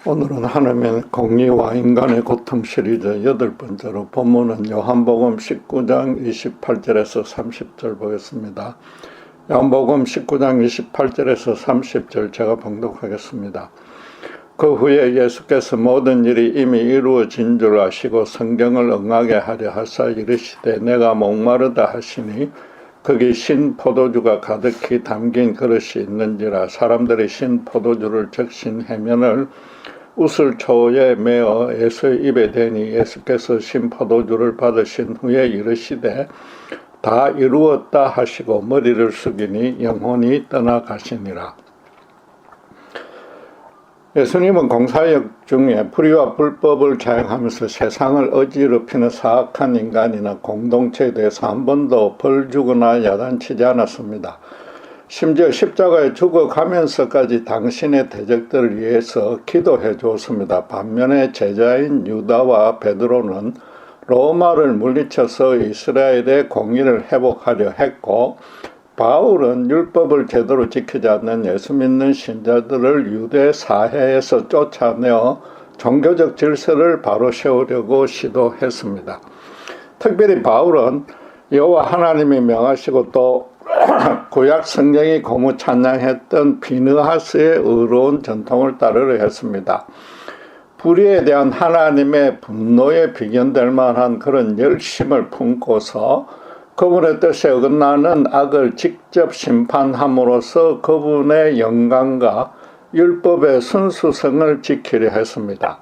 오늘은 하나님의 공의와 인간의 고통 시리즈 8번째로 본문은 요한복음 19장 28절에서 30절 보겠습니다. 요한복음 19장 28절에서 30절 제가 봉독하겠습니다. 그 후에 예수께서 모든 일이 이미 이루어진 줄 아시고 성경을 응하게 하려 하사 이르시되 내가 목마르다 하시니 거기 신 포도주가 가득히 담긴 그릇이 있는지라. 사람들이 신 포도주를 적신 해면을 우슬초에 메어 예수의 입에 대니 예수께서 신 포도주를 받으신 후에 이르시되 다 이루었다 하시고 머리를 숙이니 영혼이 떠나가시니라. 예수님은 공사역 중에 불의와 불법을 자행하면서 세상을 어지럽히는 사악한 인간이나 공동체에 대해서 한 번도 벌 주거나 야단치지 않았습니다. 심지어 십자가에 죽어가면서까지 당신의 대적들을 위해서 기도해 주었습니다. 반면에 제자인 유다와 베드로는 로마를 물리쳐서 이스라엘의 공의를 회복하려 했고, 바울은 율법을 제대로 지키지 않는 예수 믿는 신자들을 유대 사회에서 쫓아내어 종교적 질서를 바로 세우려고 시도했습니다. 특별히 바울은 여호와 하나님이 명하시고 또 구약 성경이 고무 찬양했던 비느하스의 의로운 전통을 따르려 했습니다. 불의에 대한 하나님의 분노에 비견될 만한 그런 열심을 품고서 그분의 뜻에 어긋나는 악을 직접 심판함으로써 그분의 영광과 율법의 순수성을 지키려 했습니다.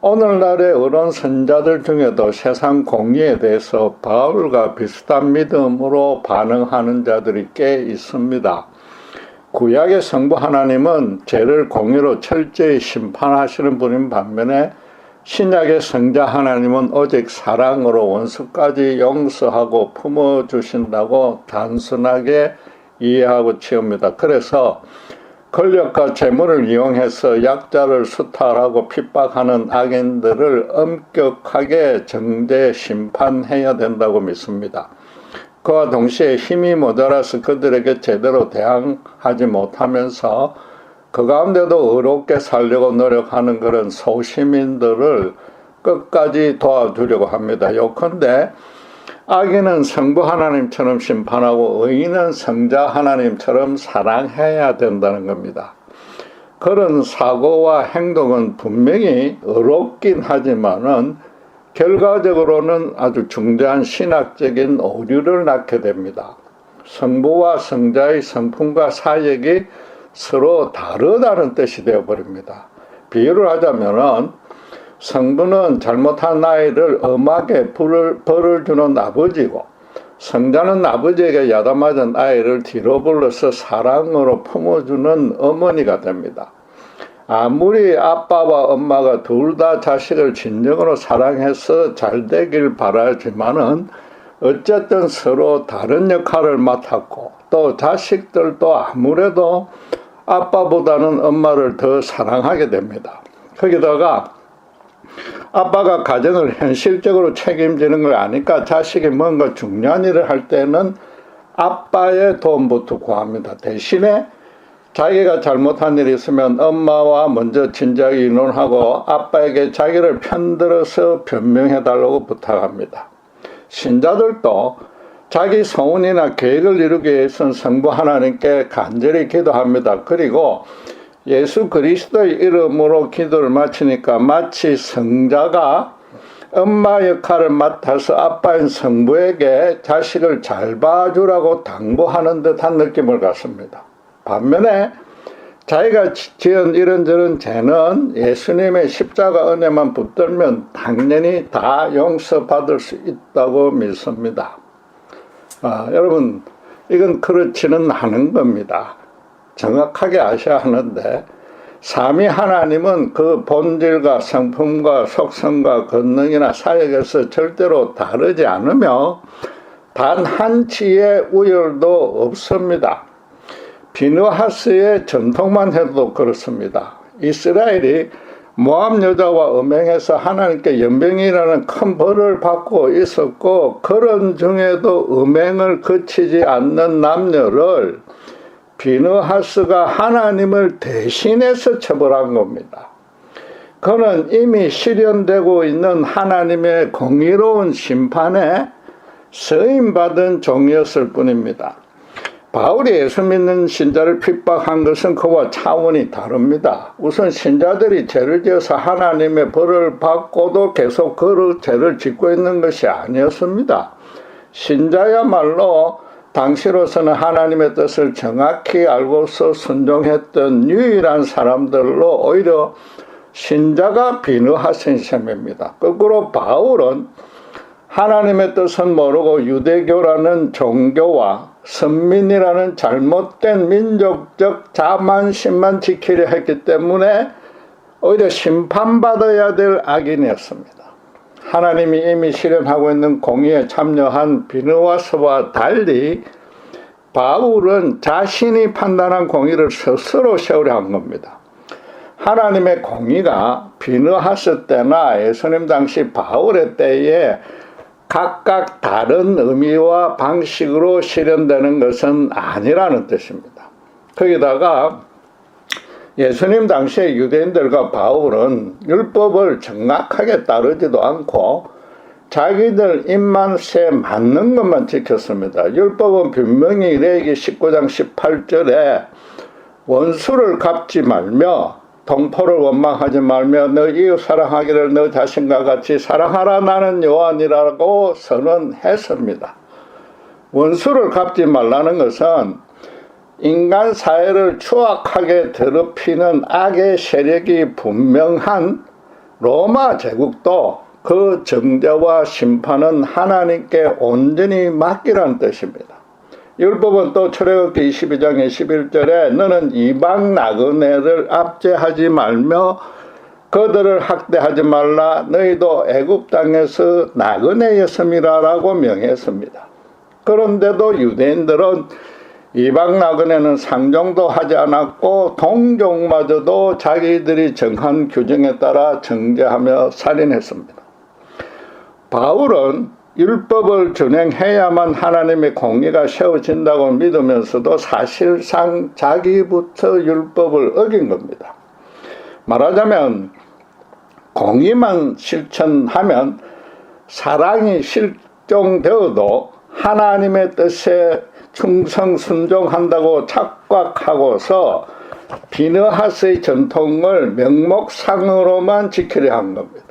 오늘날의 어려운 선자들 중에도 세상 공의에 대해서 바울과 비슷한 믿음으로 반응하는 자들이 꽤 있습니다. 구약의 성부 하나님은 죄를 공의로 철저히 심판하시는 분인 반면에 신약의 성자 하나님은 오직 사랑으로 원수까지 용서하고 품어주신다고 단순하게 이해하고 치웁니다. 그래서 권력과 재물을 이용해서 약자를 수탈하고 핍박하는 악인들을 엄격하게 정죄 심판해야 된다고 믿습니다. 그와 동시에 힘이 모자라서 그들에게 제대로 대항하지 못하면서 그 가운데도 의롭게 살려고 노력하는 그런 소시민들을 끝까지 도와주려고 합니다. 요컨대 악인은 성부 하나님처럼 심판하고 의인은 성자 하나님처럼 사랑해야 된다는 겁니다. 그런 사고와 행동은 분명히 의롭긴 하지만은 결과적으로는 아주 중대한 신학적인 오류를 낳게 됩니다. 성부와 성자의 성품과 사역이 서로 다르다는 뜻이 되어버립니다. 비유를 하자면은 성부는 잘못한 아이를 엄하게 벌을 주는 아버지고, 성자는 아버지에게 야단맞은 아이를 뒤로 불러서 사랑으로 품어주는 어머니가 됩니다. 아무리 아빠와 엄마가 둘 다 자식을 진정으로 사랑해서 잘 되길 바라지만은 어쨌든 서로 다른 역할을 맡았고, 또 자식들도 아무래도 아빠보다는 엄마를 더 사랑하게 됩니다. 거기다가 아빠가 가정을 현실적으로 책임지는 걸 아니까 자식이 뭔가 중요한 일을 할 때는 아빠의 도움부터 구합니다. 대신에 자기가 잘못한 일이 있으면 엄마와 먼저 진작에 의논하고 아빠에게 자기를 편들어서 변명해달라고 부탁합니다. 신자들도 자기 소원이나 계획을 이루기 위해서는 성부 하나님께 간절히 기도합니다. 그리고 예수 그리스도의 이름으로 기도를 마치니까 마치 성자가 엄마 역할을 맡아서 아빠인 성부에게 자식을 잘 봐주라고 당부하는 듯한 느낌을 갖습니다. 반면에 자기가 지은 이런저런 죄는 예수님의 십자가 은혜만 붙들면 당연히 다 용서받을 수 있다고 믿습니다. 여러분, 이건 그렇지는 않은 겁니다. 정확하게 아셔야 하는데, 삼위 하나님은 그 본질과 성품과 속성과 권능이나 사역에서 절대로 다르지 않으며 단 한치의 우열도 없습니다. 비느하스의 전통만 해도 그렇습니다. 이스라엘이 모압 여자와 음행해서 하나님께 연병이라는 큰 벌을 받고 있었고, 그런 중에도 음행을 그치지 않는 남녀를 비느하스가 하나님을 대신해서 처벌한 겁니다. 그는 이미 실현되고 있는 하나님의 공의로운 심판에 쓰임받은 종이었을 뿐입니다. 바울이 예수 믿는 신자를 핍박한 것은 그와 차원이 다릅니다. 우선 신자들이 죄를 지어서 하나님의 벌을 받고도 계속 그 죄를 짓고 있는 것이 아니었습니다. 신자야말로 당시로서는 하나님의 뜻을 정확히 알고서 순종했던 유일한 사람들로 오히려 신자가 비누하신 셈입니다. 거꾸로 바울은 하나님의 뜻은 모르고 유대교라는 종교와 선민이라는 잘못된 민족적 자만심만 지키려 했기 때문에 오히려 심판받아야 될 악인이었습니다. 하나님이 이미 실현하고 있는 공의에 참여한 비느와스와 달리 바울은 자신이 판단한 공의를 스스로 세우려 한 겁니다. 하나님의 공의가 비느하스 때나 예수님 당시 바울의 때에 각각 다른 의미와 방식으로 실현되는 것은 아니라는 뜻입니다. 거기다가 예수님 당시의 유대인들과 바울은 율법을 정확하게 따르지도 않고 자기들 입맛에 맞는 것만 지켰습니다. 율법은 분명히 레위기 19장 18절에 원수를 갚지 말며 동포를 원망하지 말며 너 이웃 사랑하기를 너 자신과 같이 사랑하라 나는 요한이라고 선언했습니다. 원수를 갚지 말라는 것은 인간 사회를 추악하게 더럽히는 악의 세력이 분명한 로마 제국도 그 정죄와 심판은 하나님께 온전히 맡기라는 뜻입니다. 율법은 또 출애굽기 22장 21절에 너는 이방 나그네를 압제하지 말며 그들을 학대하지 말라 너희도 애굽 땅에서 나그네였음이라라고 명했습니다. 그런데도 유대인들은 이방 나그네는 상종도 하지 않았고 동족마저도 자기들이 정한 규정에 따라 정죄하며 살인했습니다. 바울은 율법을 준행해야만 하나님의 공의가 세워진다고 믿으면서도 사실상 자기부터 율법을 어긴 겁니다. 말하자면 공의만 실천하면 사랑이 실종되어도 하나님의 뜻에 충성 순종한다고 착각하고서 비느하스의 전통을 명목상으로만 지키려 한 겁니다.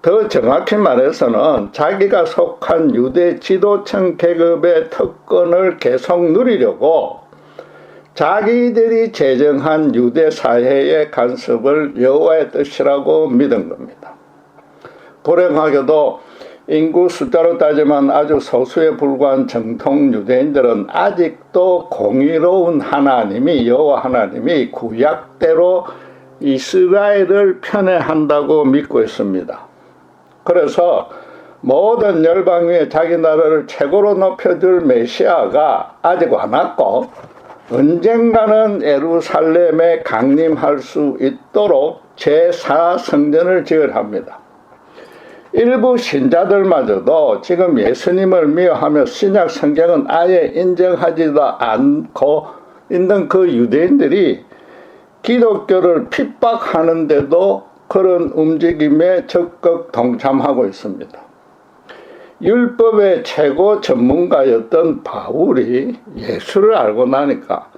더 정확히 말해서는 자기가 속한 유대 지도층 계급의 특권을 계속 누리려고 자기들이 제정한 유대 사회의 간섭을 여호와의 뜻이라고 믿은 겁니다. 불행하게도 인구 숫자로 따지면 아주 소수에 불과한 정통 유대인들은 아직도 공의로운 하나님이 여호와 하나님이 구약대로 이스라엘을 편애한다고 믿고 있습니다. 그래서 모든 열방 위에 자기 나라를 최고로 높여줄 메시아가 아직 안 왔고 언젠가는 예루살렘에 강림할 수 있도록 제4성전을 지으려 합니다. 일부 신자들마저도 지금 예수님을 미워하며 신약 성경은 아예 인정하지도 않고 있는 그 유대인들이 기독교를 핍박하는데도 그런 움직임에 적극 동참하고 있습니다. 율법의 최고 전문가였던 바울이 예수를 알고 나니까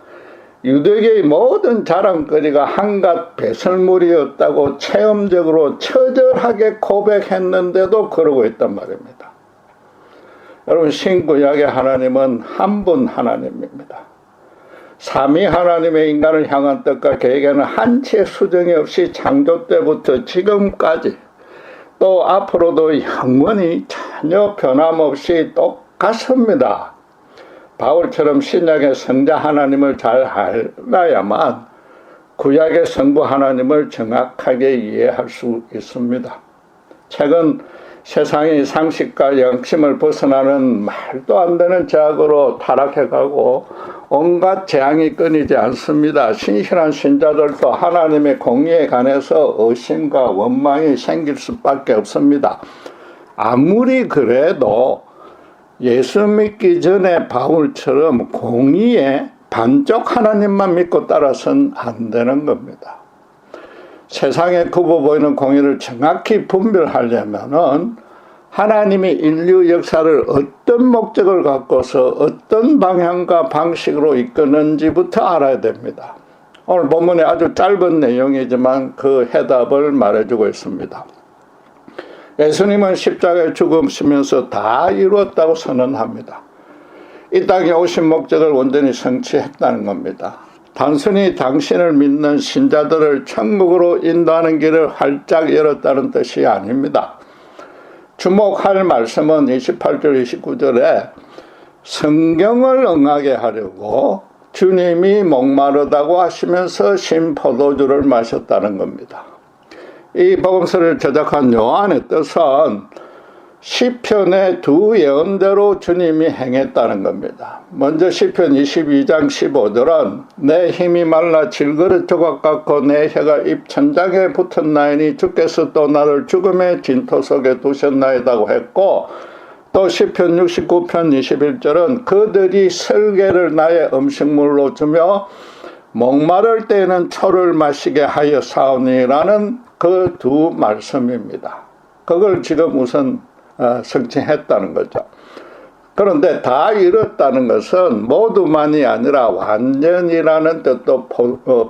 유대교의 모든 자랑거리가 한갓 배설물이었다고 체험적으로 처절하게 고백했는데도 그러고 있단 말입니다. 여러분, 신구약의 하나님은 한 분 하나님입니다. 삼위 하나님의 인간을 향한 뜻과 계획에는 한치의 수정이 없이 창조 때부터 지금까지 또 앞으로도 영원히 전혀 변함없이 똑같습니다. 바울처럼 신약의 성자 하나님을 잘 알아야만 구약의 성부 하나님을 정확하게 이해할 수 있습니다. 최근 세상이 상식과 양심을 벗어나는 말도 안 되는 제약으로 타락해가고 온갖 재앙이 끊이지 않습니다. 신실한 신자들도 하나님의 공의에 관해서 의심과 원망이 생길 수밖에 없습니다. 아무리 그래도 예수 믿기 전에 바울처럼 공의에 반쪽 하나님만 믿고 따라서는 안 되는 겁니다. 세상에 굽어 보이는 공의를 정확히 분별하려면은 하나님이 인류 역사를 어떤 목적을 갖고서 어떤 방향과 방식으로 이끄는지부터 알아야 됩니다. 오늘 본문에 아주 짧은 내용이지만 그 해답을 말해주고 있습니다. 예수님은 십자가에 죽으시면서 다 이루었다고 선언합니다. 이 땅에 오신 목적을 온전히 성취했다는 겁니다. 단순히 당신을 믿는 신자들을 천국으로 인도하는 길을 활짝 열었다는 뜻이 아닙니다. 주목할 말씀은 28절 29절에 성경을 응하게 하려고 주님이 목마르다고 하시면서 신포도주를 마셨다는 겁니다. 이 복음서를 저작한 요한의 뜻은 시편의 두 예언대로 주님이 행했다는 겁니다. 먼저 시편 22장 15절은 내 힘이 말라 질그릇 조각 같고 내 혀가 입 천장에 붙었나이니 주께서 또 나를 죽음의 진토 속에 두셨나이다고 했고, 또 시편 69편 21절은 그들이 설계를 나의 음식물로 주며 목마를 때에는 초를 마시게 하여 사오니라는 그 두 말씀입니다. 그걸 지금 우선 성취했다는 거죠. 그런데 다 이뤘다는 것은 모두만이 아니라 완전이라는 뜻도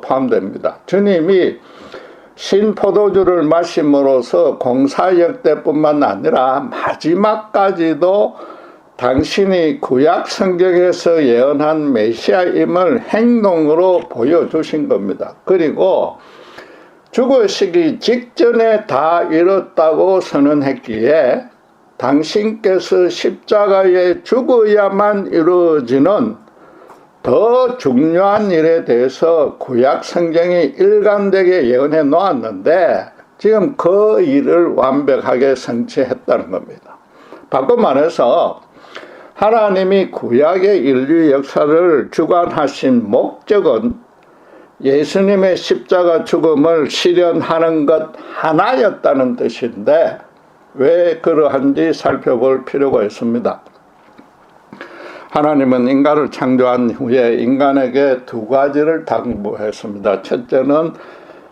포함됩니다. 주님이 신포도주를 마심으로써 공사역대뿐만 아니라 마지막까지도 당신이 구약 성경에서 예언한 메시아임을 행동으로 보여주신 겁니다. 그리고 죽으시기 직전에 다 이뤘다고 선언했기에 당신께서 십자가에 죽어야만 이루어지는 더 중요한 일에 대해서 구약 성경이 일관되게 예언해 놓았는데 지금 그 일을 완벽하게 성취했다는 겁니다. 바꿔 말해서 하나님이 구약의 인류 역사를 주관하신 목적은 예수님의 십자가 죽음을 실현하는 것 하나였다는 뜻인데 왜 그러한지 살펴볼 필요가 있습니다. 하나님은 인간을 창조한 후에 인간에게 두 가지를 당부했습니다. 첫째는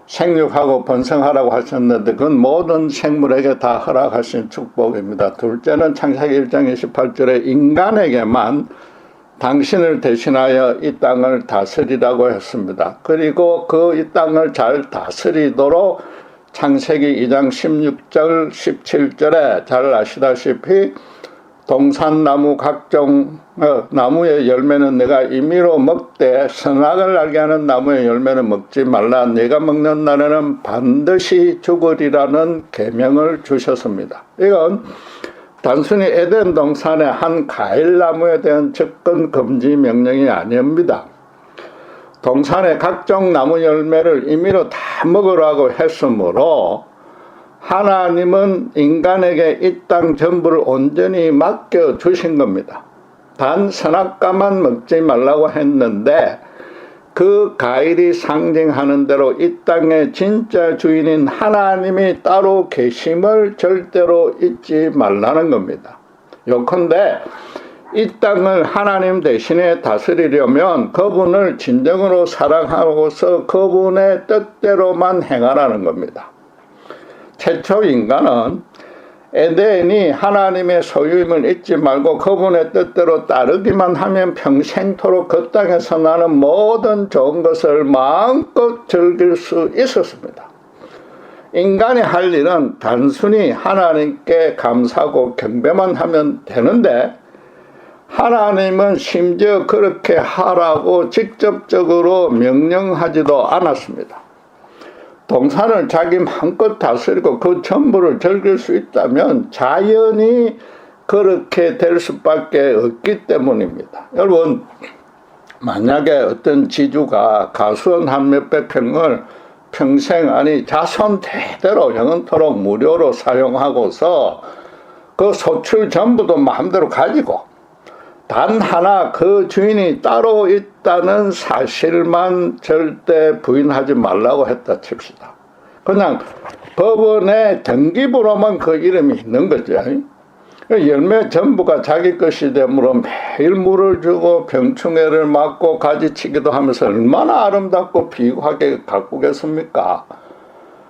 생육하고 번성하라고 하셨는데 그건 모든 생물에게 다 허락하신 축복입니다. 둘째는 창세기 1장 28절에 인간에게만 당신을 대신하여 이 땅을 다스리라고 했습니다. 그리고 그 이 땅을 잘 다스리도록 창세기 2장 16절 17절에 잘 아시다시피 동산나무 각종 나무의 열매는 내가 임의로 먹되 선악을 알게 하는 나무의 열매는 먹지 말라. 내가 먹는 날에는 반드시 죽으리라는 계명을 주셨습니다. 이건 단순히 에덴 동산의 한 과일나무에 대한 접근 금지 명령이 아닙니다. 동산의 각종 나무 열매를 임의로 다 먹으라고 했으므로 하나님은 인간에게 이 땅 전부를 온전히 맡겨주신 겁니다. 단 선악과만 먹지 말라고 했는데 그 과일이 상징하는 대로 이 땅의 진짜 주인인 하나님이 따로 계심을 절대로 잊지 말라는 겁니다. 요컨대 이 땅을 하나님 대신에 다스리려면 그분을 진정으로 사랑하고서 그분의 뜻대로만 행하라는 겁니다. 최초 인간은 에덴이 하나님의 소유임을 잊지 말고 그분의 뜻대로 따르기만 하면 평생토록 그 땅에서 나는 모든 좋은 것을 마음껏 즐길 수 있었습니다. 인간이 할 일은 단순히 하나님께 감사하고 경배만 하면 되는데 하나님은 심지어 그렇게 하라고 직접적으로 명령하지도 않았습니다. 동산을 자기 마음껏 다스리고 그 전부를 즐길 수 있다면 자연히 그렇게 될 수밖에 없기 때문입니다. 여러분, 만약에 어떤 지주가 가수원 한 몇백 평을 평생 아니 자손 대대로 영원토록 무료로 사용하고서 그 소출 전부도 마음대로 가지고 단 하나 그 주인이 따로 있다는 사실만 절대 부인하지 말라고 했다 칩시다. 그냥 법원에 등기부로만 그 이름이 있는 거죠. 열매 전부가 자기 것이 되므로 매일 물을 주고 병충해를 맞고 가지치기도 하면서 얼마나 아름답고 비유하게 가꾸겠습니까?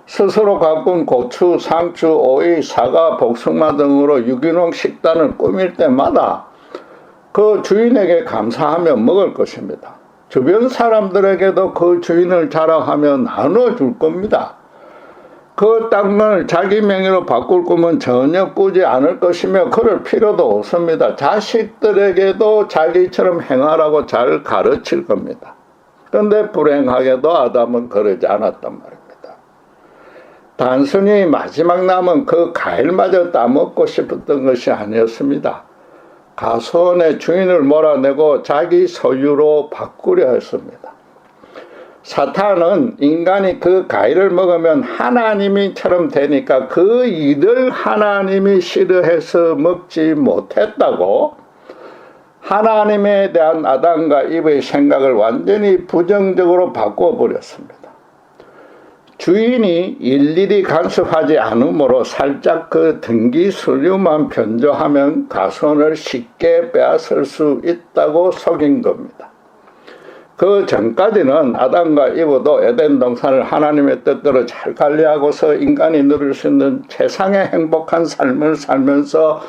스스로 가꾼 고추, 상추, 오이, 사과, 복숭아 등으로 유기농 식단을 꾸밀 때마다 그 주인에게 감사하며 먹을 것입니다. 주변 사람들에게도 그 주인을 자랑하며 나눠줄 겁니다. 그 땅을 자기 명의로 바꿀 꿈은 전혀 꾸지 않을 것이며 그럴 필요도 없습니다. 자식들에게도 자기처럼 행하라고 잘 가르칠 겁니다. 그런데 불행하게도 아담은 그러지 않았단 말입니다. 단순히 마지막 남은 그 과일마저 따먹고 싶었던 것이 아니었습니다. 가소원의 주인을 몰아내고 자기 소유로 바꾸려 했습니다. 사탄은 인간이 그 과일을 먹으면 하나님이처럼 되니까 그 일을 하나님이 싫어해서 먹지 못했다고 하나님에 대한 아담과 이브의 생각을 완전히 부정적으로 바꿔버렸습니다. 주인이 일일이 간섭하지 않으므로 살짝 그 등기 서류만 변조하면 가손을 쉽게 빼앗을 수 있다고 속인 겁니다. 그 전까지는 아담과 이브도 에덴 동산을 하나님의 뜻대로 잘 관리하고서 인간이 누릴 수 있는 최상의 행복한 삶을 살면서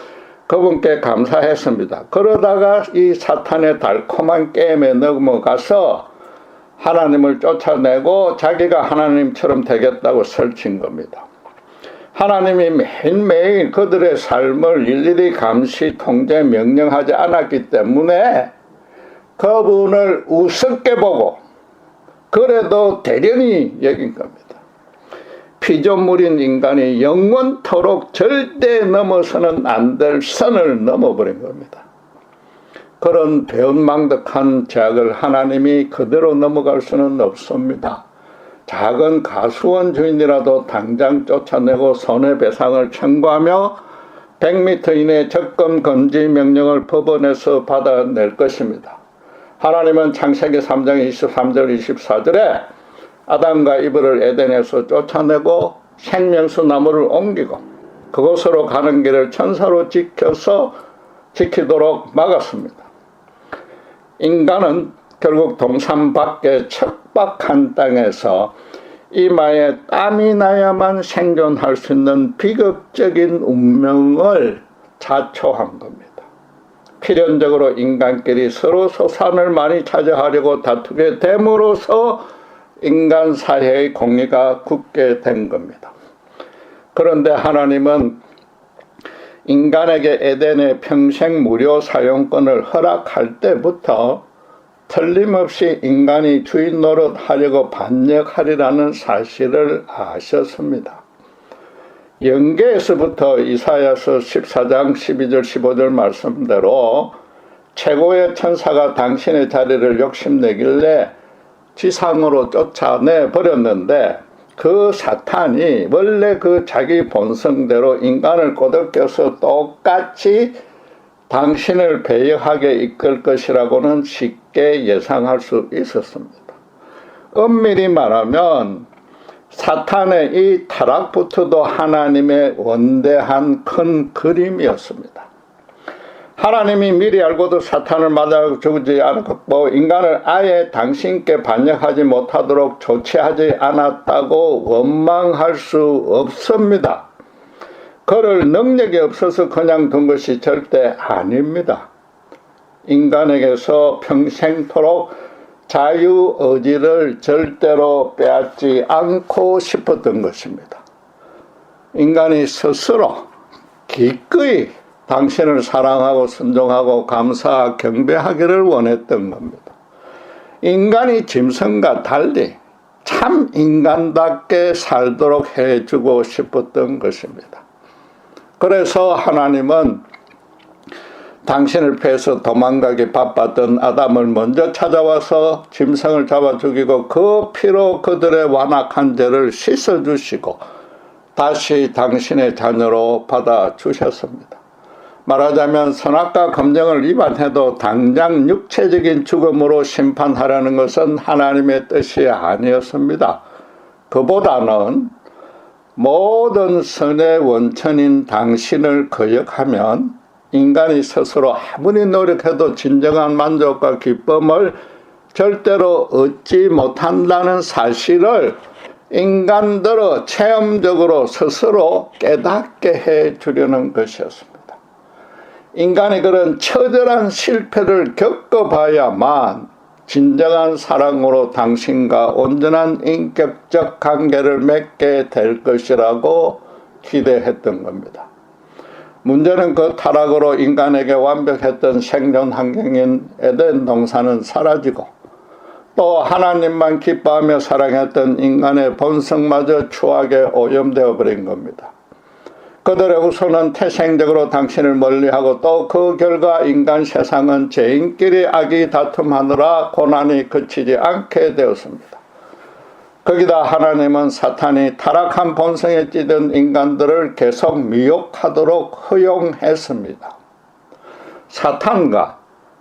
그분께 감사했습니다. 그러다가 이 사탄의 달콤한 게임에 넘어가서 하나님을 쫓아내고 자기가 하나님처럼 되겠다고 설친 겁니다. 하나님이 매일매일 그들의 삶을 일일이 감시, 통제, 명령하지 않았기 때문에 그분을 우습게 보고 그래도 대련히 여긴 겁니다. 피조물인 인간이 영원토록 절대 넘어서는 안 될 선을 넘어버린 겁니다. 그런 배은망덕한 죄악을 하나님이 그대로 넘어갈 수는 없습니다. 작은 가수원 주인이라도 당장 쫓아내고 손해배상을 청구하며 100m 이내 접근 금지 명령을 법원에서 받아낼 것입니다. 하나님은 창세기 3장 23절 24절에 아담과 이브를 에덴에서 쫓아내고 생명수 나무를 옮기고 그곳으로 가는 길을 천사로 지키도록 막았습니다. 인간은 결국 동산 밖의 척박한 땅에서 이마에 땀이 나야만 생존할 수 있는 비극적인 운명을 자초한 겁니다. 필연적으로 인간끼리 서로 소산을 많이 차지하려고 다투게 됨으로써 인간 사회의 공의가 굳게 된 겁니다. 그런데 하나님은 인간에게 에덴의 평생 무료 사용권을 허락할 때부터 틀림없이 인간이 주인 노릇하려고 반역하리라는 사실을 아셨습니다. 영계에서부터 이사야서 14장 12절 15절 말씀대로 최고의 천사가 당신의 자리를 욕심내길래 지상으로 쫓아내 버렸는데 그 사탄이 원래 그 자기 본성대로 인간을 꼬드겨서 똑같이 당신을 배역하게 이끌 것이라고는 쉽게 예상할 수 있었습니다. 엄밀히 말하면 사탄의 이 타락부터도 하나님의 원대한 큰 그림이었습니다. 하나님이 미리 알고도 사탄을 맞아 죽지 않았고 인간을 아예 당신께 반역하지 못하도록 조치하지 않았다고 원망할 수 없습니다. 그럴 능력이 없어서 그냥 둔 것이 절대 아닙니다. 인간에게서 평생토록 자유의지를 절대로 빼앗지 않고 싶었던 것입니다. 인간이 스스로 기꺼이 당신을 사랑하고 순종하고 감사, 경배하기를 원했던 겁니다. 인간이 짐승과 달리 참 인간답게 살도록 해주고 싶었던 것입니다. 그래서 하나님은 당신을 패해서 도망가기 바빴던 아담을 먼저 찾아와서 짐승을 잡아 죽이고 그 피로 그들의 완악한 죄를 씻어주시고 다시 당신의 자녀로 받아주셨습니다. 말하자면 선악과 검정을 위반해도 당장 육체적인 죽음으로 심판하라는 것은 하나님의 뜻이 아니었습니다. 그보다는 모든 선의 원천인 당신을 거역하면 인간이 스스로 아무리 노력해도 진정한 만족과 기쁨을 절대로 얻지 못한다는 사실을 인간들을 체험적으로 스스로 깨닫게 해 주려는 것이었습니다. 인간이 그런 처절한 실패를 겪어봐야만 진정한 사랑으로 당신과 온전한 인격적 관계를 맺게 될 것이라고 기대했던 겁니다. 문제는 그 타락으로 인간에게 완벽했던 생존 환경인 에덴 동산은 사라지고 또 하나님만 기뻐하며 사랑했던 인간의 본성마저 추악에 오염되어 버린 겁니다. 그들의 후손은 태생적으로 당신을 멀리하고 또 그 결과 인간 세상은 죄인끼리 악의 다툼하느라 고난이 그치지 않게 되었습니다. 거기다 하나님은 사탄이 타락한 본성에 찌든 인간들을 계속 미혹하도록 허용했습니다. 사탄과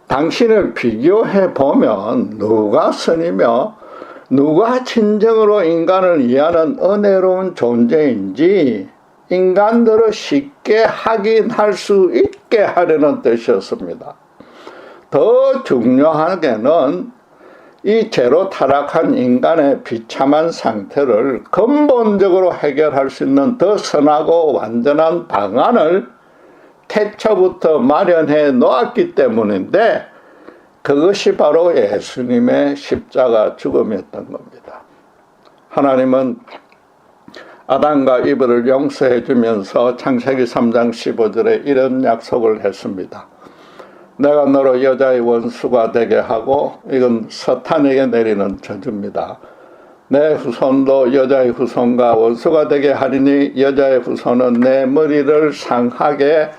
당신을 비교해 보면 누가 선이며 누가 진정으로 인간을 이해하는 은혜로운 존재인지 인간들을 쉽게 확인할 수 있게 하려는 뜻이었습니다. 더 중요하게는 이 죄로 타락한 인간의 비참한 상태를 근본적으로 해결할 수 있는 더 선하고 완전한 방안을 태초부터 마련해 놓았기 때문인데 그것이 바로 예수님의 십자가 죽음이었던 겁니다. 하나님은 아담과 이브를 용서해 주면서 창세기 3장 15절에 이런 약속을 했습니다. 내가 너로 여자의 원수가 되게 하고, 이건 사탄에게 내리는 저주입니다. 내 후손도 여자의 후손과 원수가 되게 하리니 여자의 후손은 내 머리를 상하게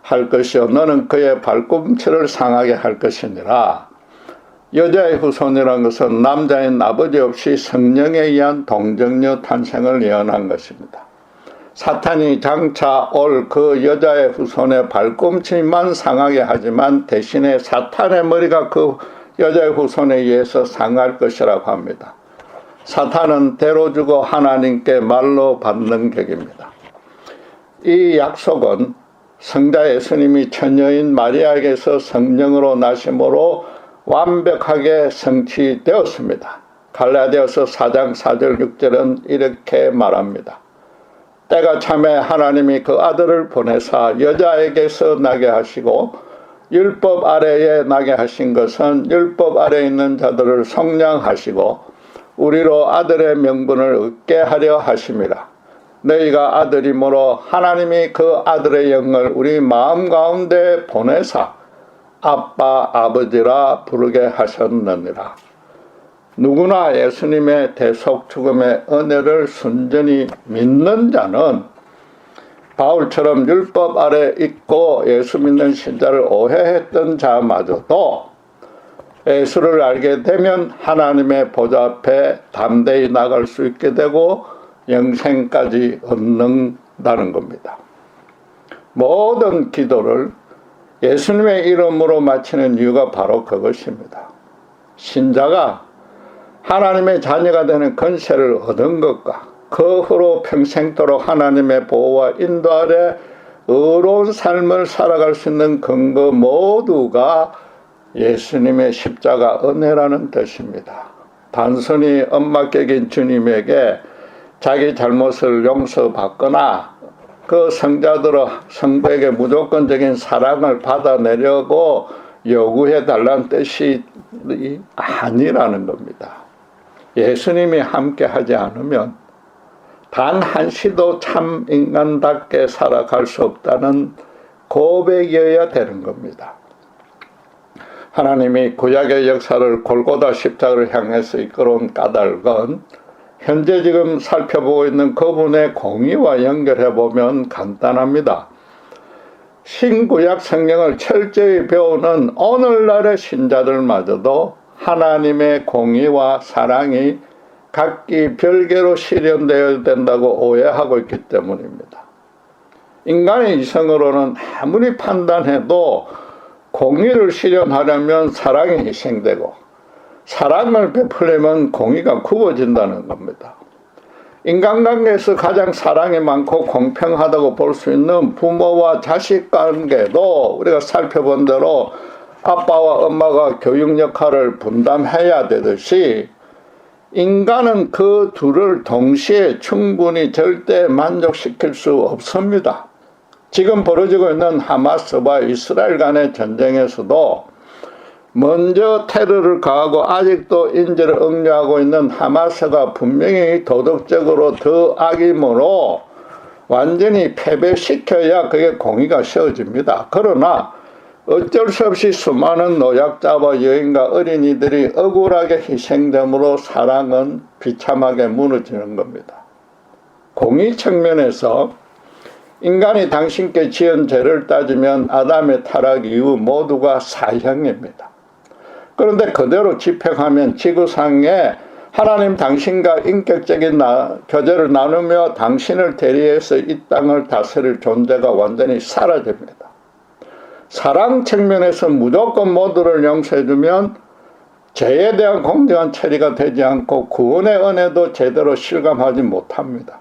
할 것이요 너는 그의 발꿈치를 상하게 할 것이니라. 여자의 후손이라는 것은 남자인 아버지 없이 성령에 의한 동정녀 탄생을 예언한 것입니다. 사탄이 장차 올 그 여자의 후손의 발꿈치만 상하게 하지만 대신에 사탄의 머리가 그 여자의 후손에 의해서 상할 것이라고 합니다. 사탄은 대로 주고 하나님께 말로 받는 격입니다. 이 약속은 성자 예수님이 처녀인 마리아에게서 성령으로 나심으로 완벽하게 성취되었습니다. 갈라디아서 4장 4절 6절은 이렇게 말합니다. 때가 참에 하나님이 그 아들을 보내사 여자에게서 나게 하시고 율법 아래에 나게 하신 것은 율법 아래에 있는 자들을 속량하시고 우리로 아들의 명분을 얻게 하려 하심이라. 너희가 아들이므로 하나님이 그 아들의 영을 우리 마음 가운데 보내사 아빠 아버지라 부르게 하셨느니라. 누구나 예수님의 대속 죽음의 은혜를 순전히 믿는 자는 바울처럼 율법 아래 있고 예수 믿는 신자를 오해했던 자마저도 예수를 알게 되면 하나님의 보좌 앞에 담대히 나갈 수 있게 되고 영생까지 얻는다는 겁니다. 모든 기도를 예수님의 이름으로 마치는 이유가 바로 그것입니다. 신자가 하나님의 자녀가 되는 권세를 얻은 것과 그 후로 평생도록 하나님의 보호와 인도 아래 의로운 삶을 살아갈 수 있는 근거 모두가 예수님의 십자가 은혜라는 뜻입니다. 단순히 엄마격인 주님에게 자기 잘못을 용서받거나 그 성자들의 성도에게 무조건적인 사랑을 받아내려고 요구해달라는 뜻이 아니라는 겁니다. 예수님이 함께 하지 않으면 단 한시도 참 인간답게 살아갈 수 없다는 고백이어야 되는 겁니다. 하나님이 구약의 역사를 골고다 십자가를 향해서 이끌어온 까닭은 현재 지금 살펴보고 있는 그분의 공의와 연결해보면 간단합니다. 신구약 성경을 철저히 배우는 오늘날의 신자들마저도 하나님의 공의와 사랑이 각기 별개로 실현되어야 된다고 오해하고 있기 때문입니다. 인간의 이성으로는 아무리 판단해도 공의를 실현하려면 사랑이 희생되고 사랑을 베풀려면 공의가 굽어진다는 겁니다. 인간관계에서 가장 사랑이 많고 공평하다고 볼 수 있는 부모와 자식 관계도 우리가 살펴본 대로 아빠와 엄마가 교육 역할을 분담해야 되듯이 인간은 그 둘을 동시에 충분히 절대 만족시킬 수 없습니다. 지금 벌어지고 있는 하마스와 이스라엘 간의 전쟁에서도 먼저 테러를 가하고 아직도 인질을 억류하고 있는 하마스가 분명히 도덕적으로 더 악이므로 완전히 패배시켜야 그게 공의가 세워집니다. 그러나 어쩔 수 없이 수많은 노약자와 여인과 어린이들이 억울하게 희생됨으로 사랑은 비참하게 무너지는 겁니다. 공의 측면에서 인간이 당신께 지은 죄를 따지면 아담의 타락 이후 모두가 사형입니다. 그런데 그대로 집행하면 지구상에 하나님 당신과 인격적인 교제를 나누며 당신을 대리해서 이 땅을 다스릴 존재가 완전히 사라집니다. 사랑 측면에서 무조건 모두를 용서해주면 죄에 대한 공정한 처리가 되지 않고 구원의 은혜도 제대로 실감하지 못합니다.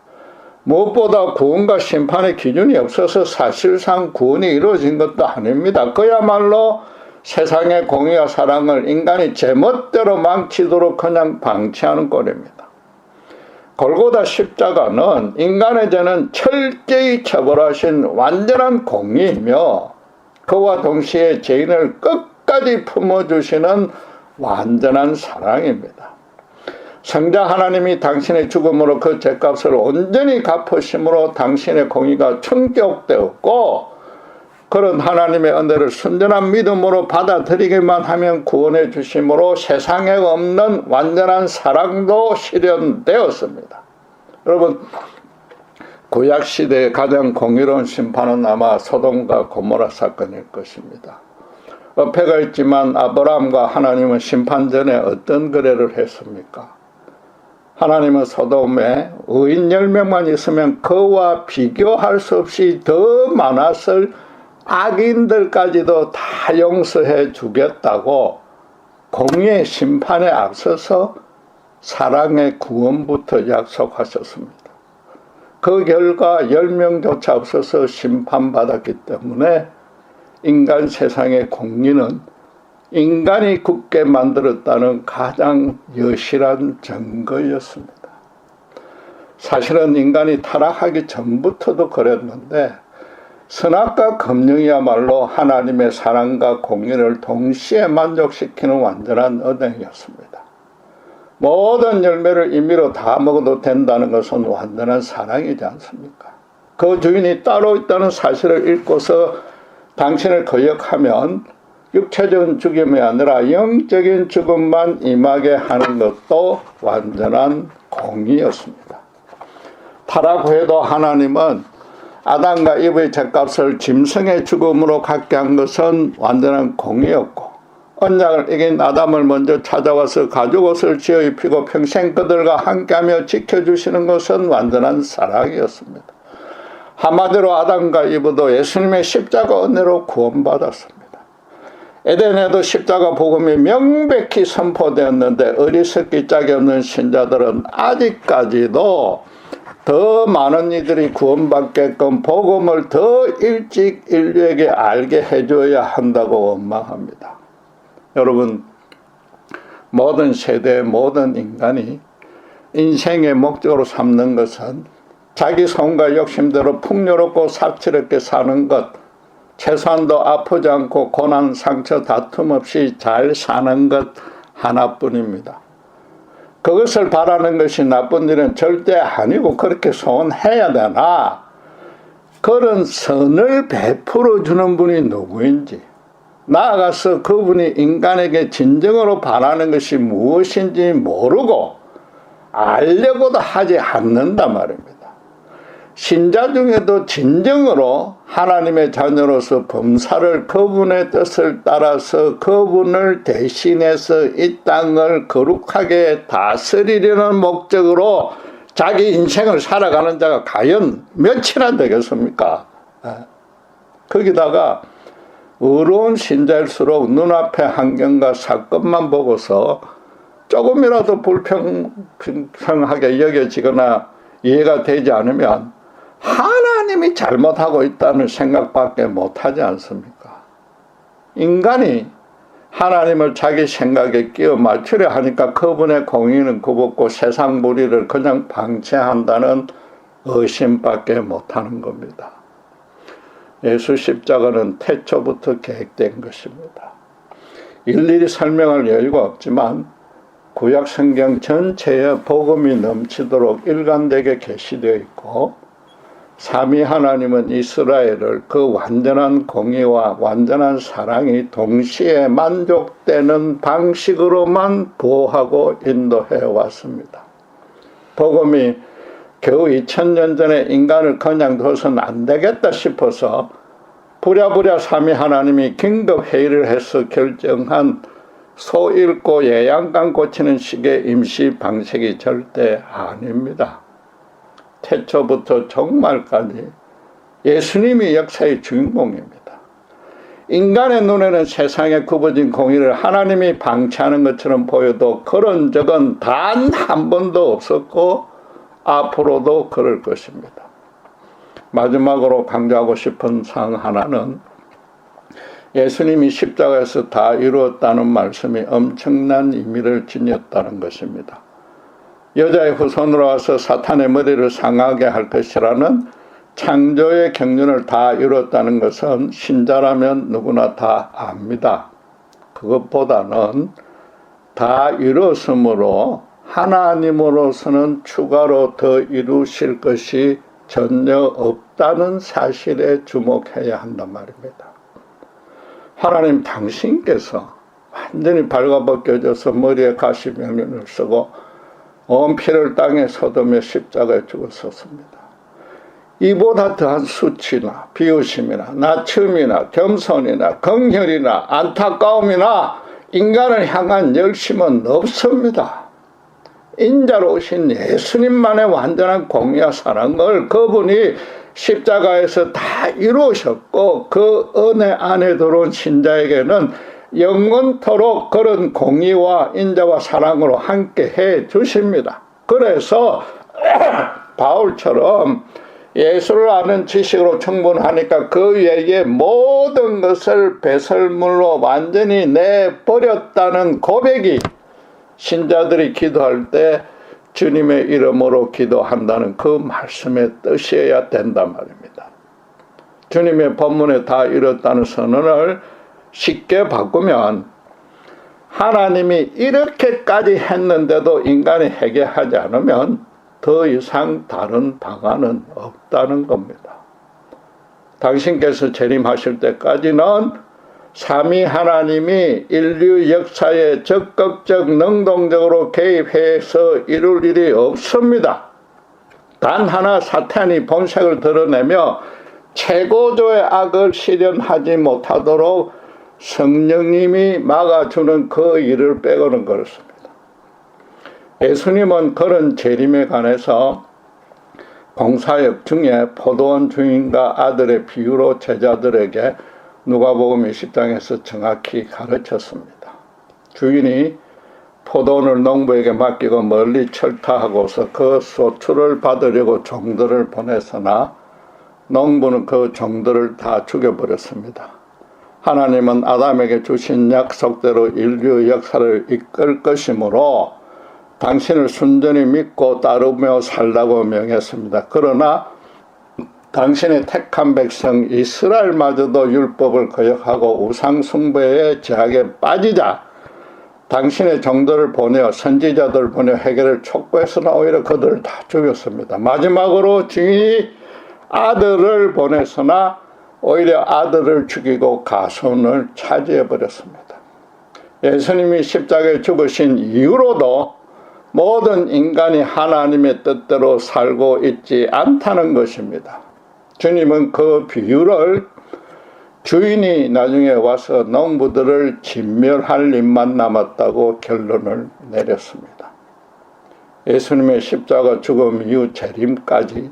무엇보다 구원과 심판의 기준이 없어서 사실상 구원이 이루어진 것도 아닙니다. 그야말로 세상의 공의와 사랑을 인간이 제멋대로 망치도록 그냥 방치하는 꼴입니다. 골고다 십자가는 인간의 죄는 철저히 처벌하신 완전한 공의이며 그와 동시에 죄인을 끝까지 품어주시는 완전한 사랑입니다. 성자 하나님이 당신의 죽음으로 그 죄값을 온전히 갚으심으로 당신의 공의가 충족되었고 그런 하나님의 은혜를 순전한 믿음으로 받아들이기만 하면 구원해 주심으로 세상에 없는 완전한 사랑도 실현되었습니다. 여러분, 구약시대의 가장 공의로운 심판은 아마 소돔과 고모라 사건일 것입니다. 어폐가 있지만 아브라함과 하나님은 심판 전에 어떤 거래를 했습니까? 하나님은 소돔에 의인 10명만 있으면 그와 비교할 수 없이 더 많았을 악인들까지도 다 용서해 주겠다고 공의의 심판에 앞서서 사랑의 구원부터 약속하셨습니다. 그 결과 10명조차 없어서 심판받았기 때문에 인간 세상의 공의는 인간이 굳게 만들었다는 가장 여실한 증거였습니다. 사실은 인간이 타락하기 전부터도 그랬는데 선악과 금령이야말로 하나님의 사랑과 공의를 동시에 만족시키는 완전한 은행이었습니다. 모든 열매를 임의로 다 먹어도 된다는 것은 완전한 사랑이지 않습니까? 그 주인이 따로 있다는 사실을 읽고서 당신을 거역하면 육체적인 죽음이 아니라 영적인 죽음만 임하게 하는 것도 완전한 공의였습니다. 타락 후에도 하나님은 아담과 이브의 죄값을 짐승의 죽음으로 갖게 한 것은 완전한 공의였고 언약을 이긴 아담을 먼저 찾아와서 가죽옷을 지어 입히고 평생 그들과 함께하며 지켜주시는 것은 완전한 사랑이었습니다. 한마디로 아담과 이브도 예수님의 십자가 은혜로 구원받았습니다. 에덴에도 십자가 복음이 명백히 선포되었는데 어리석기 짝이 없는 신자들은 아직까지도 더 많은 이들이 구원받게끔 복음을 더 일찍 인류에게 알게 해줘야 한다고 원망합니다. 여러분, 모든 세대의 모든 인간이 인생의 목적으로 삼는 것은 자기 손과 욕심대로 풍요롭고 사치롭게 사는 것, 최소한도 아프지 않고 고난, 상처, 다툼 없이 잘 사는 것 하나뿐입니다. 그것을 바라는 것이 나쁜 일은 절대 아니고 그렇게 소원해야 되나 그런 선을 베풀어 주는 분이 누구인지 나아가서 그분이 인간에게 진정으로 바라는 것이 무엇인지 모르고 알려고도 하지 않는단 말입니다. 신자 중에도 진정으로 하나님의 자녀로서 범사를 그분의 뜻을 따라서 그분을 대신해서 이 땅을 거룩하게 다스리려는 목적으로 자기 인생을 살아가는 자가 과연 몇이나 되겠습니까? 거기다가 어려운 신자일수록 눈앞의 환경과 사건만 보고서 조금이라도 불평하게 여겨지거나 이해가 되지 않으면 하나님이 잘못하고 있다는 생각밖에 못하지 않습니까? 인간이 하나님을 자기 생각에 끼워 맞추려 하니까 그분의 공의는 굽었고 세상 무리를 그냥 방치한다는 의심밖에 못하는 겁니다. 예수 십자가는 태초부터 계획된 것입니다. 일일이 설명할 여유가 없지만 구약 성경 전체에 복음이 넘치도록 일관되게 계시되어 있고, 삼위 하나님은 이스라엘을 그 완전한 공의와 완전한 사랑이 동시에 만족되는 방식으로만 보호하고 인도해 왔습니다. 복음이 겨우 2000년 전에 인간을 그냥 둬서는 안 되겠다 싶어서 부랴부랴 삼위 하나님이 긴급 회의를 해서 결정한 소 잃고 예양간 고치는 식의 임시 방식이 절대 아닙니다. 태초부터 종말까지 예수님이 역사의 주인공입니다. 인간의 눈에는 세상에 굽어진 공의를 하나님이 방치하는 것처럼 보여도 그런 적은 단 한 번도 없었고 앞으로도 그럴 것입니다. 마지막으로 강조하고 싶은 사항 하나는 예수님이 십자가에서 다 이루었다는 말씀이 엄청난 의미를 지녔다는 것입니다. 여자의 후손으로 와서 사탄의 머리를 상하게 할 것이라는 창조의 경륜을 다 이뤘다는 것은 신자라면 누구나 다 압니다. 그것보다는 다 이뤘으므로 하나님으로서는 추가로 더 이루실 것이 전혀 없다는 사실에 주목해야 한단 말입니다. 하나님 당신께서 완전히 발가벗겨져서 머리에 가시 명륜을 쓰고 온 피를 땅에 쏟으며 십자가에 죽었었습니다. 이보다 더한 수치나 비웃음이나 낮춤이나 겸손이나 긍휼이나 안타까움이나 인간을 향한 열심은 없습니다. 인자로 오신 예수님만의 완전한 공의와 사랑을 그분이 십자가에서 다 이루셨고 그 은혜 안에 들어온 신자에게는 영원토록 그런 공의와 인자와 사랑으로 함께 해 주십니다. 그래서 바울처럼 예수를 아는 지식으로 충분하니까 그 외에 모든 것을 배설물로 완전히 내버렸다는 고백이 신자들이 기도할 때 주님의 이름으로 기도한다는 그 말씀의 뜻이어야 된단 말입니다. 주님의 법문에 다 이뤘다는 선언을 쉽게 바꾸면 하나님이 이렇게까지 했는데도 인간이 회개하지 않으면 더 이상 다른 방안은 없다는 겁니다. 당신께서 재림하실 때까지는 삼위 하나님이 인류 역사에 적극적 능동적으로 개입해서 이룰 일이 없습니다. 단 하나 사탄이 본색을 드러내며 최고조의 악을 실현하지 못하도록 성령님이 막아주는 그 일을 빼고는 그렇습니다. 예수님은 그런 재림에 관해서 공사역 중에 포도원 주인과 아들의 비유로 제자들에게 누가복음 20장에서 정확히 가르쳤습니다. 주인이 포도원을 농부에게 맡기고 멀리 철타하고서 그 소출을 받으려고 종들을 보냈으나 농부는 그 종들을 다 죽여버렸습니다. 하나님은 아담에게 주신 약속대로 인류 역사를 이끌 것이므로 당신을 순전히 믿고 따르며 살라고 명했습니다. 그러나 당신의 택한 백성 이스라엘마저도 율법을 거역하고 우상 숭배의 제약에 빠지자 당신의 종들을 보내어 선지자들을 보내어 회개를 촉구해서는 오히려 그들을 다 죽였습니다. 마지막으로 주인이 아들을 보내서나 오히려 아들을 죽이고 가손을 차지해버렸습니다. 예수님이 십자가에 죽으신 이후로도 모든 인간이 하나님의 뜻대로 살고 있지 않다는 것입니다. 주님은 그 비유를 주인이 나중에 와서 농부들을 진멸할 일만 남았다고 결론을 내렸습니다. 예수님의 십자가 죽음 이후 재림까지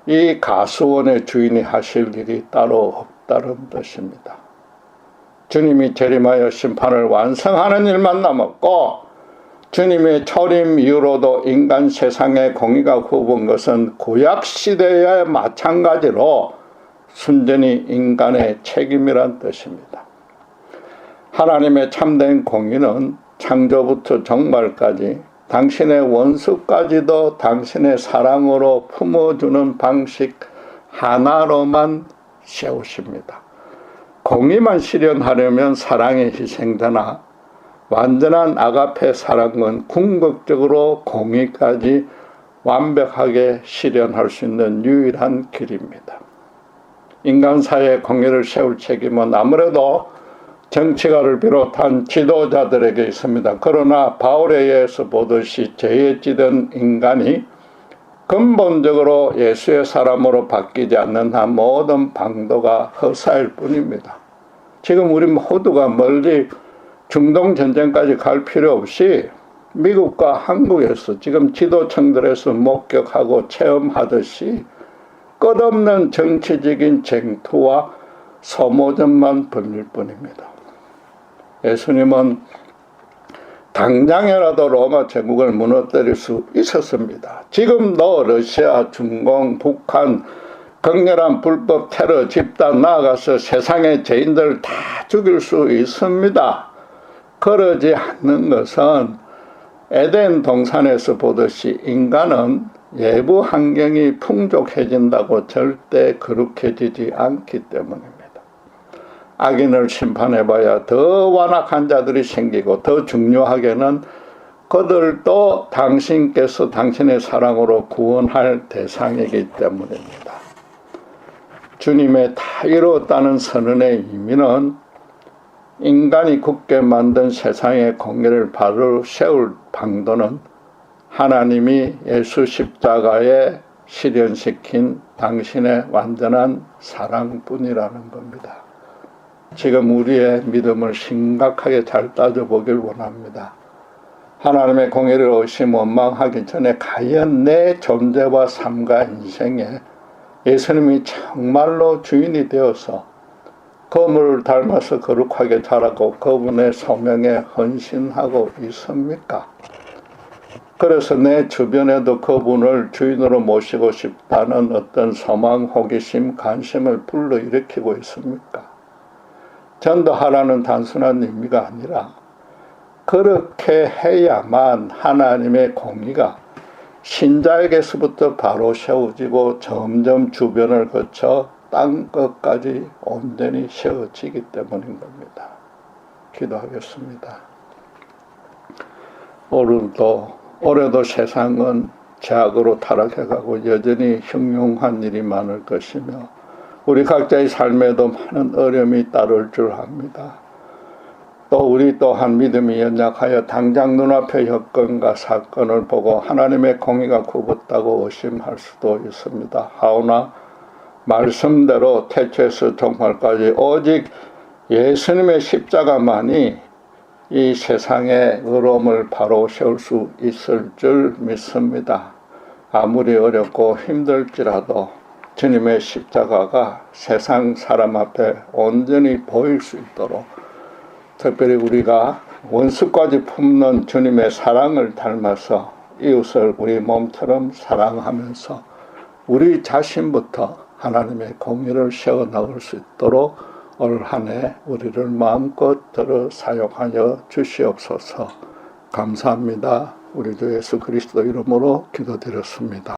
이 가수원의 주인이 하실 일이 따로 없다는 뜻입니다. 주님이 재림하여 심판을 완성하는 일만 남았고 주님의 초림 이후로도 인간 세상의 공의가 굽은 것은 구약시대에 마찬가지로 순전히 인간의 책임이란 뜻입니다. 하나님의 참된 공의는 창조부터 종말까지 당신의 원수까지도 당신의 사랑으로 품어주는 방식 하나로만 세우십니다. 공의만 실현하려면 사랑이 희생되나 완전한 아가페 사랑은 궁극적으로 공의까지 완벽하게 실현할 수 있는 유일한 길입니다. 인간사회의 공의를 세울 책임은 아무래도 정치가를 비롯한 지도자들에게 있습니다. 그러나 바울에 의해서 보듯이 죄에 찌든 인간이 근본적으로 예수의 사람으로 바뀌지 않는 한 모든 방도가 허사일 뿐입니다. 지금 우리 모두가 멀리 중동 전쟁까지 갈 필요 없이 미국과 한국에서 지금 지도층들에서 목격하고 체험하듯이 끝없는 정치적인 쟁투와 소모전만 벌릴 뿐입니다. 예수님은 당장이라도 로마 제국을 무너뜨릴 수 있었습니다. 지금도 러시아, 중공, 북한 강렬한 불법 테러 집단 나아가서 세상의 죄인들 다 죽일 수 있습니다. 그러지 않는 것은 에덴 동산에서 보듯이 인간은 외부 환경이 풍족해진다고 절대 거룩해지지 않기 때문입니다. 악인을 심판해봐야 더 완악한 자들이 생기고 더 중요하게는 그들도 당신께서 당신의 사랑으로 구원할 대상이기 때문입니다. 주님의 다 이루었다는 선언의 의미는 인간이 굳게 만든 세상의 공의를 바로 세울 방도는 하나님이 예수 십자가에 실현시킨 당신의 완전한 사랑뿐이라는 겁니다. 지금 우리의 믿음을 심각하게 잘 따져보길 원합니다. 하나님의 공의를 의심 원망하기 전에 과연 내 존재와 삶과 인생에 예수님이 정말로 주인이 되어서 그분을 닮아서 거룩하게 자라고 그분의 소명에 헌신하고 있습니까? 그래서 내 주변에도 그분을 주인으로 모시고 싶다는 어떤 소망, 호기심, 관심을 불러일으키고 있습니까? 전도하라는 단순한 의미가 아니라 그렇게 해야만 하나님의 공의가 신자에게서부터 바로 세워지고 점점 주변을 거쳐 땅 끝까지 온전히 세워지기 때문인 겁니다. 기도하겠습니다. 올해도 세상은 죄악으로 타락해가고 여전히 흉흉한 일이 많을 것이며 우리 각자의 삶에도 많은 어려움이 따를 줄 압니다. 또 우리 또한 믿음이 연약하여 당장 눈앞의 여건과 사건을 보고 하나님의 공의가 굽었다고 의심할 수도 있습니다. 하오나 말씀대로 태초에서 종말까지 오직 예수님의 십자가만이 이 세상의 의로움을 바로 세울 수 있을 줄 믿습니다. 아무리 어렵고 힘들지라도 주님의 십자가가 세상 사람 앞에 온전히 보일 수 있도록 특별히 우리가 원수까지 품는 주님의 사랑을 닮아서 이웃을 우리 몸처럼 사랑하면서 우리 자신부터 하나님의 공의를 세워나갈 수 있도록 올 한 해 우리를 마음껏 들어 사용하여 주시옵소서. 감사합니다. 우리 주 예수 그리스도 이름으로 기도드렸습니다.